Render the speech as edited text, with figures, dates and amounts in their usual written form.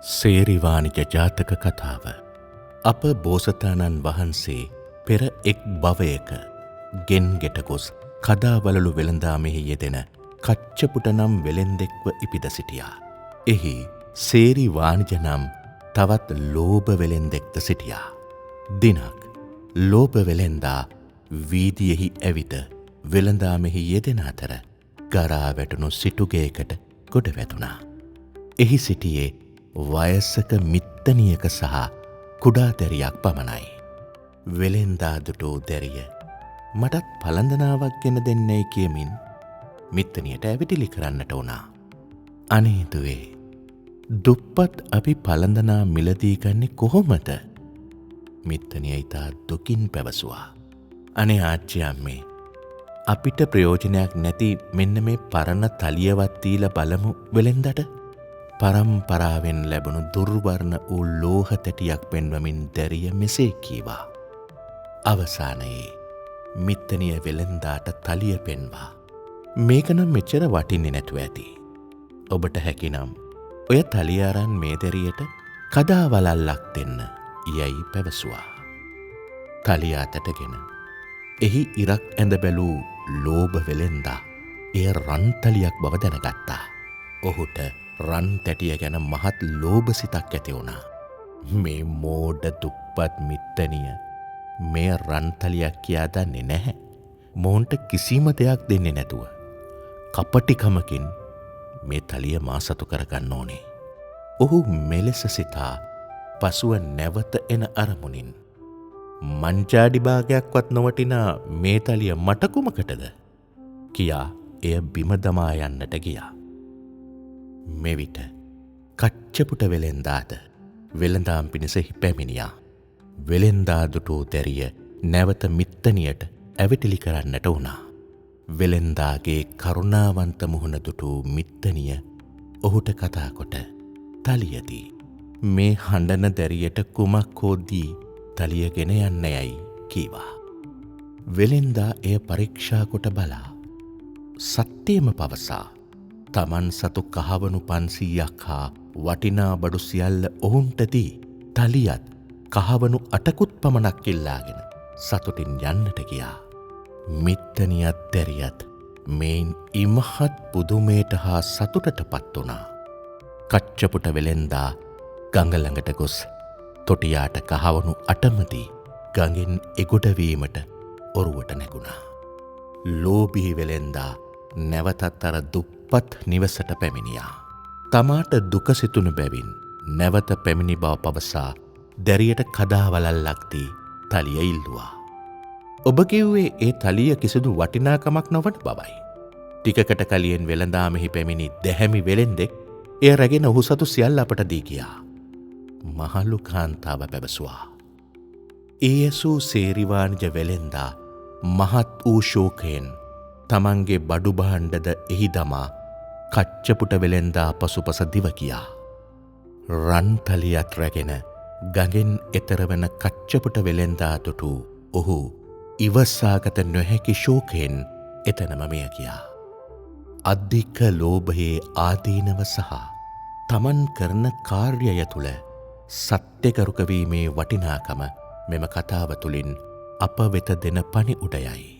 සේරිවානික ජාතක කතාව. අප බෝසතාණන් වහන්සේ පෙර එක් භවයක ගෙන් ගෙට ගොස් කදාවලලු වෙළඳාමෙහි යෙදෙන කච්චපුට නම් වෙළෙන්දෙක්ව ඉපිද සිටියා. එහි සේරිවානිජ නම් තවත් ලෝභ වෙළෙන්දෙක්ද සිටියා. දිනක් ලෝභ වෙළෙන්දා වීදියෙහි ඇවිද වෙළඳාමෙහි යෙදෙන අතර ගරා වැටුණු සිටුගයකට ගොඩ වැදුනා. එහි සිටියේ වයසක මිත්තනියක සහ කුඩා දැරියක් පමණයි. වෙළෙන්දා දුටු දැරිය මටත් පළඳනාවක් ගෙන දෙන්නයි කියමින් මිත්තනියට ඇවිටිලි කරන්නට වුණා. අනේදුවේ දුප්පත් අපි පළඳනා මිලදී ගන්නේ කොහොමද? මිත්තනිය ඉතා දුකින් පැවසුවා. අනේ ආච්චි අම්මේ, අපිට ප්‍රයෝජනයක් නැති මෙන්න මේ පරණ තලියවත් දීලා බලමු වෙළෙන්දට. පරම්පරාවෙන් ලැබුණු දුර්වර්ණ වූ ලෝහ තැටියක් පෙන්වමින් දැරිය මෙසේ කීවා. අවසානයේ මිත්තනිය වෙළෙන්දාට තලිය පෙන්වා, මේක නම් මෙච්චර වටින්නේ නැතුව ඇති. ඔබට හැකිනම් ඔය තලිය අරන් මේ දැරියට කදාවලල්ලක් දෙන්න යයි පැවසුවා. තලිය අතටගෙන එහි ඉරක් ඇඳ බැලූ ලෝභ වෙළෙන්දා එය රන්තලියක් බව දැනගත්තා. ඔහුට රන් තැටිය ගැන මහත් ලෝභ සිතක් ඇති වුණා. මේ මෝඩ දුප්පත් මිත්තනිය මේ රන්තලියක් කියා දන්නේ නැහැ. මොවුන්ට කිසිම දෙයක් දෙන්නේ නැතුව කපටිකමකින් මේ තලිය මා සතු කරගන්න ඕනේ. ඔහු මෙලෙස සිතා පසුව නැවත එන අරමුණින් මංජාඩි භාගයක්වත් නොවටිනා මේ තලිය මට කුමකටද කියා එය බිම දමා යන්නට ගියා. මෙවිට කච්චපුට වෙළෙන්දාද වෙළඳාම් පිණිසෙහි පැමිණියා. වෙළෙන්දා දුටු දැරිය නැවත මිත්තනියට ඇවිටිලි කරන්නට වුණා. වෙළෙන්දාගේ කරුණාවන්ත මුහුණ දුටු මිත්තනිය ඔහුට කතා කොට තලියදී මේ හඬන දැරියට කුමක් හෝ දී තලියගෙන යන්න යයි කීවා. වෙළෙන්දා එය පරීක්ෂා කොට බලා සත්‍යයම පවසා තමන් සතු කහවණු 500ක් හා වටිනා බඩු සියල්ල ඔවුන්ට දී තලියත් කහවණු 8කුත් පමණක් ඉල්ලාගෙන සතුටින් යන්නට ගියා. මිත්තනියත් දැරියත් මෙයින් ඉමහත් පුදුමයට හා සතුටට පත් වුණා. කච්චපුට වෙළෙන්දා ගඟ ළඟට ගොස් තොටියාට කහවණු 8ම දී ගඟෙන් එගොඩවීමට ඔරුවට නැගුණා. ලෝභී වෙළෙන්දා නැවතත් අර දුප්පත් නිවසට පැමිණියා. තමාට දුක සිතුණු බැවින් නැවත පැමිණි බව පවසා දැරියට කදාවලල්ලක් දී තලිය ඉල්ලුවා. ඔබ කිව්වේ ඒ තලිය කිසිදු වටිනාකමක් නොවන බවයි. ටිකකට කලින් වෙළඳාමෙහි පැමිණි දැහැමි වෙළෙන්දෙක් එය රැගෙන ඔහු සතු සියල්ල අපට දී ගියා. මහලු කාන්තාව පැවසුවා. ඒ ඇසූ සේරිවානිජ වෙළෙන්දා මහත් වූ ශෝකයෙන් තමන්ගේ බඩු භාණ්ඩද එහි දමා කච්චපුට වෙළෙන්දා පසුපස දිව ගියා. රන්තලියත් රැගෙන ගඟෙන් එතර වන කච්චපුට වෙළෙන්දා දුටු ඔහු ඉවසාගත නොහැකි ශෝකයෙන් එතනම මිය ගියා. අධික ලෝභයේ ආදීනව සහ තමන් කරන කාර්යය තුළ සත්‍යගරුක වීමේ වටිනාකම මෙම කතාව තුළින් අප වෙත දෙන පණිවුඩයයි.